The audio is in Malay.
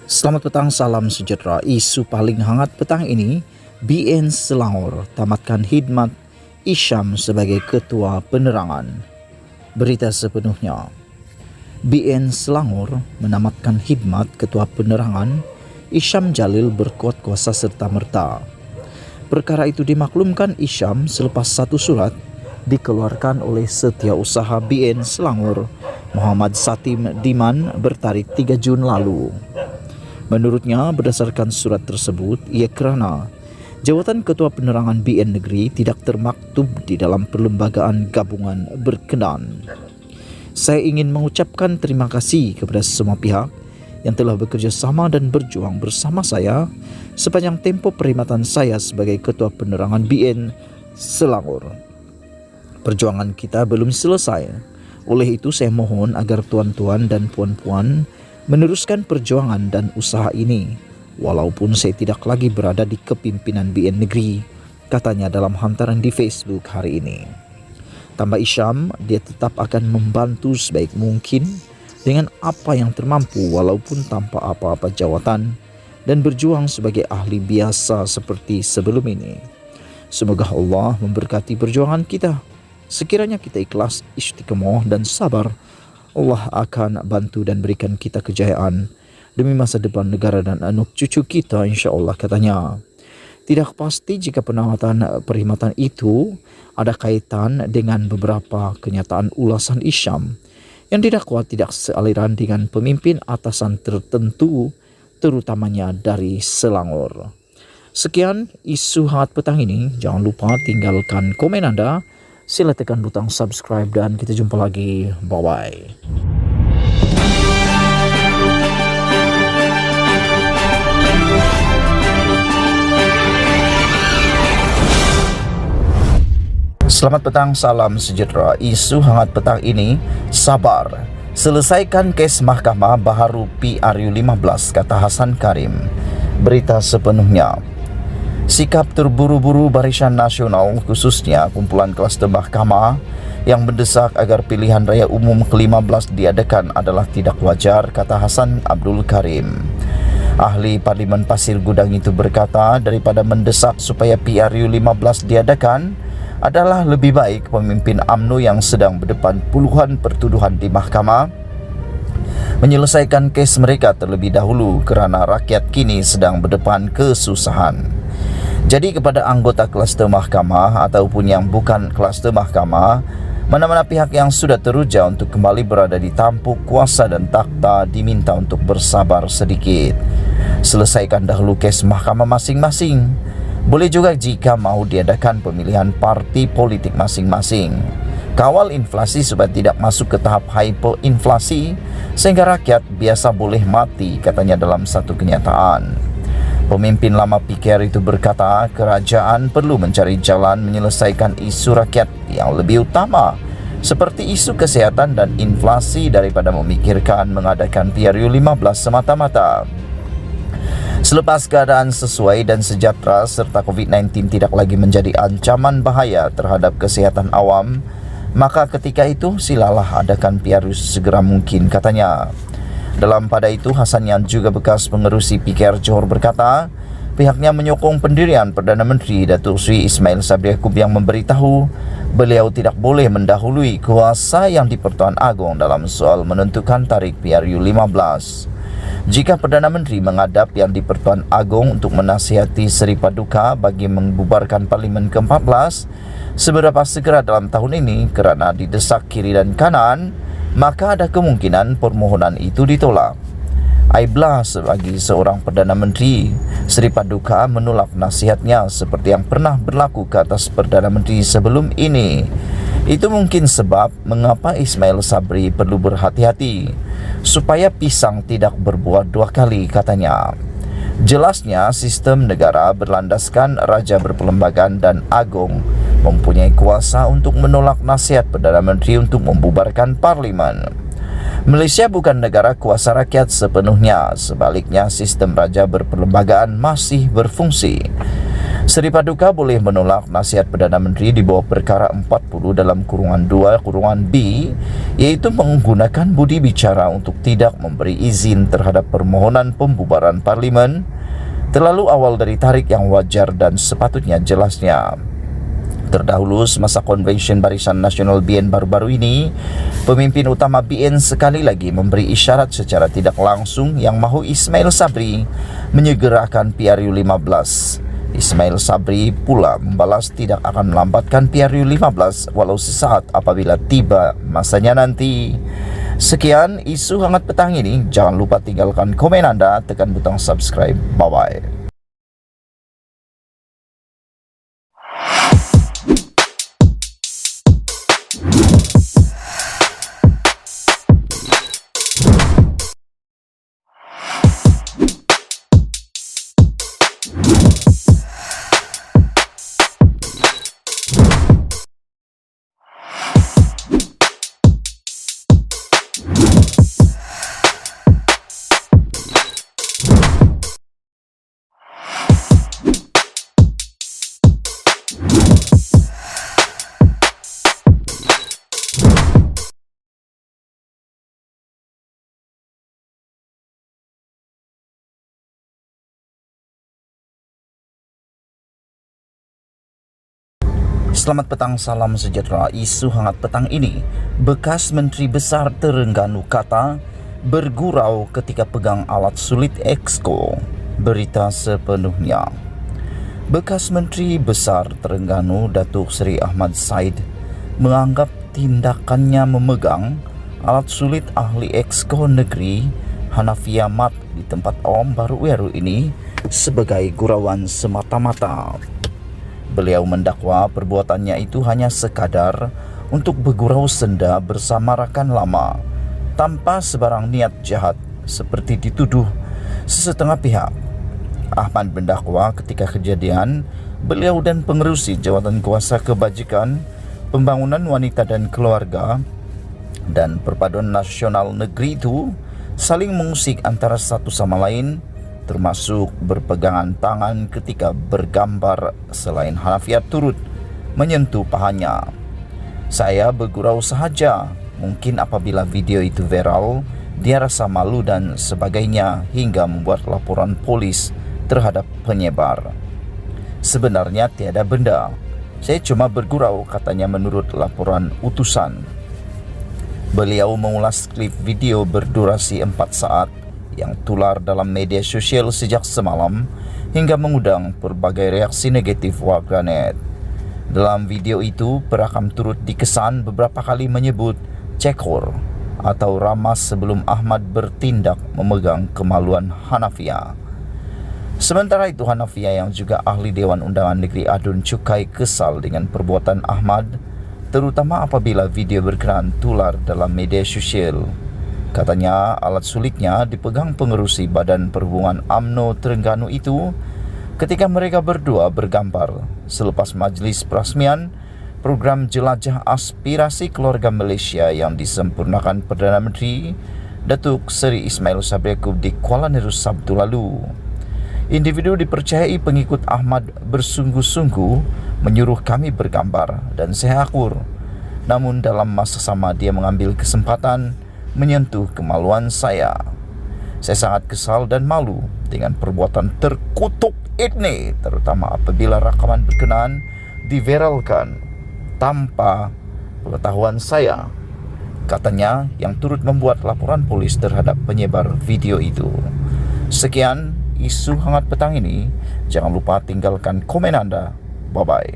Selamat petang, salam sejahtera. Isu paling hangat petang ini, BN Selangor tamatkan khidmat Isyam sebagai Ketua Penerangan. Berita sepenuhnya. BN Selangor menamatkan khidmat Ketua Penerangan Isyam Jalil berkuat kuasa serta-merta. Perkara itu dimaklumkan Isyam selepas satu surat dikeluarkan oleh Setiausaha BN Selangor Muhammad Satim Diman bertarikh 3 Jun lalu. Menurutnya, berdasarkan surat tersebut, ia kerana jawatan Ketua Penerangan BN Negeri tidak termaktub di dalam perlembagaan gabungan berkenan. Saya ingin mengucapkan terima kasih kepada semua pihak yang telah bekerjasama dan berjuang bersama saya sepanjang tempoh perkhidmatan saya sebagai Ketua Penerangan BN Selangor. Perjuangan kita belum selesai. Oleh itu, saya mohon agar tuan-tuan dan puan-puan meneruskan perjuangan dan usaha ini, walaupun saya tidak lagi berada di kepimpinan BN Negeri, katanya dalam hantaran di Facebook hari ini. Tambah Isyam, dia tetap akan membantu sebaik mungkin dengan apa yang termampu walaupun tanpa apa-apa jawatan dan berjuang sebagai ahli biasa seperti sebelum ini. Semoga Allah memberkati perjuangan kita. Sekiranya kita ikhlas, istiqomah dan sabar, Allah akan bantu dan berikan kita kejayaan demi masa depan negara dan anak cucu kita, insya-Allah, katanya. Tidak pasti jika penamatan perkhidmatan itu ada kaitan dengan beberapa kenyataan ulasan Isyam yang didakwa tidak sealiran dengan pemimpin atasan tertentu, terutamanya dari Selangor. Sekian isu hangat petang ini. Jangan lupa tinggalkan komen Anda. Sila tekan butang subscribe dan kita jumpa lagi. Bye-bye. Selamat petang, salam sejahtera. Isu hangat petang ini, sabar. Selesaikan kes Mahkamah Baharu PRU15, kata Hasan Karim. Berita sepenuhnya. Sikap terburu-buru Barisan Nasional, khususnya kumpulan kluster mahkamah yang mendesak agar pilihan raya umum ke-15 diadakan adalah tidak wajar, kata Hasan Abdul Karim. Ahli Parlimen Pasir Gudang itu berkata, daripada mendesak supaya PRU15 diadakan, adalah lebih baik pemimpin UMNO yang sedang berdepan puluhan pertuduhan di mahkamah menyelesaikan kes mereka terlebih dahulu kerana rakyat kini sedang berdepan kesusahan. Jadi kepada anggota kluster mahkamah ataupun yang bukan kluster mahkamah, mana-mana pihak yang sudah teruja untuk kembali berada di tampuk kuasa dan takhta diminta untuk bersabar sedikit. Selesaikan dahulu kes mahkamah masing-masing. Boleh juga jika mahu diadakan pemilihan parti politik masing-masing. Kawal inflasi supaya tidak masuk ke tahap hyperinflasi sehingga rakyat biasa boleh mati, katanya dalam satu kenyataan. Pemimpin lama PKR itu berkata, kerajaan perlu mencari jalan menyelesaikan isu rakyat yang lebih utama seperti isu kesihatan dan inflasi daripada memikirkan mengadakan PRU15 semata-mata. Selepas keadaan sesuai dan sejahtera serta COVID-19 tidak lagi menjadi ancaman bahaya terhadap kesihatan awam, maka ketika itu silalah adakan PRU segera mungkin, katanya. Dalam pada itu, Hasan yang juga bekas pengerusi PKR Johor berkata, pihaknya menyokong pendirian Perdana Menteri Datuk Seri Ismail Sabri Yaakob yang memberitahu beliau tidak boleh mendahului kuasa yang di-Pertuan Agong dalam soal menentukan tarikh PRU15. Jika Perdana Menteri menghadap yang di-Pertuan Agong untuk menasihati Seri Paduka bagi membubarkan Parlimen ke-14 seberapa segera dalam tahun ini kerana didesak kiri dan kanan, maka ada kemungkinan permohonan itu ditolak. Aiblah bagi seorang Perdana Menteri Seri Paduka menolak nasihatnya seperti yang pernah berlaku ke atas Perdana Menteri sebelum ini. Itu mungkin sebab mengapa Ismail Sabri perlu berhati-hati supaya pisang tidak berbuah dua kali, katanya. Jelasnya sistem negara berlandaskan raja berperlembagaan dan agung mempunyai kuasa untuk menolak nasihat Perdana Menteri untuk membubarkan parlimen. Malaysia bukan negara kuasa rakyat sepenuhnya, sebaliknya sistem raja berperlembagaan masih berfungsi. Sri Paduka boleh menolak nasihat Perdana Menteri di bawah perkara 40 dalam kurungan 2 kurungan B, iaitu menggunakan budi bicara untuk tidak memberi izin terhadap permohonan pembubaran Parlimen terlalu awal dari tarikh yang wajar dan sepatutnya jelasnya. Terdahulu semasa konvensyen Barisan Nasional BN baru-baru ini, pemimpin utama BN sekali lagi memberi isyarat secara tidak langsung yang mahu Ismail Sabri menyegerakan PRU 15. Ismail Sabri pula membalas tidak akan melambatkan PRU 15 walau sesaat apabila tiba masanya nanti. Sekian isu hangat petang ini. Jangan lupa tinggalkan komen anda, tekan butang subscribe. Bye-bye. Selamat petang, salam sejahtera. Isu hangat petang ini, bekas Menteri Besar Terengganu kata bergurau ketika pegang alat sulit Exco. Berita sepenuhnya. Bekas Menteri Besar Terengganu Datuk Seri Ahmad Said menganggap tindakannya memegang alat sulit ahli Exco negeri Hanafiah Mat di tempat awam baru-baru ini sebagai gurauan semata-mata. Beliau mendakwa perbuatannya itu hanya sekadar untuk bergurau senda bersama rakan lama tanpa sebarang niat jahat seperti dituduh sesetengah pihak. Ahmad mendakwa ketika kejadian, beliau dan pengerusi Jawatan Kuasa Kebajikan, Pembangunan Wanita dan Keluarga dan Perpaduan Nasional Negeri itu saling mengusik antara satu sama lain, termasuk berpegangan tangan ketika bergambar selain Hanafiah turut menyentuh pahanya. Saya bergurau sahaja, mungkin apabila video itu viral, dia rasa malu dan sebagainya hingga membuat laporan polis terhadap penyebar. Sebenarnya tiada benda, saya cuma bergurau, katanya menurut laporan utusan. Beliau mengulas klip video berdurasi 4 saat yang tular dalam media sosial sejak semalam hingga mengundang berbagai reaksi negatif warganet. Dalam video itu, perakam turut dikesan beberapa kali menyebut cekor atau ramas sebelum Ahmad bertindak memegang kemaluan Hanafiah. Sementara itu, Hanafiah yang juga ahli Dewan Undangan Negeri Adun Cukai kesal dengan perbuatan Ahmad, terutama apabila video berkenaan tular dalam media sosial. Katanya alat sulitnya dipegang pengerusi Badan Perhubungan UMNO Terengganu itu ketika mereka berdua bergambar selepas majlis perasmian program Jelajah Aspirasi Keluarga Malaysia yang disempurnakan Perdana Menteri Datuk Seri Ismail Sabri Yaakob di Kuala Nerus Sabtu lalu. Individu dipercayai pengikut Ahmad bersungguh-sungguh menyuruh kami bergambar dan saya akur. Namun dalam masa sama dia mengambil kesempatan menyentuh kemaluan saya. Saya sangat kesal dan malu dengan perbuatan terkutuk ini, terutama apabila rakaman berkenaan diviralkan tanpa pengetahuan saya, katanya yang turut membuat laporan polis terhadap penyebar video itu. Sekian isu hangat petang ini. Jangan lupa tinggalkan komen anda. Bye-bye.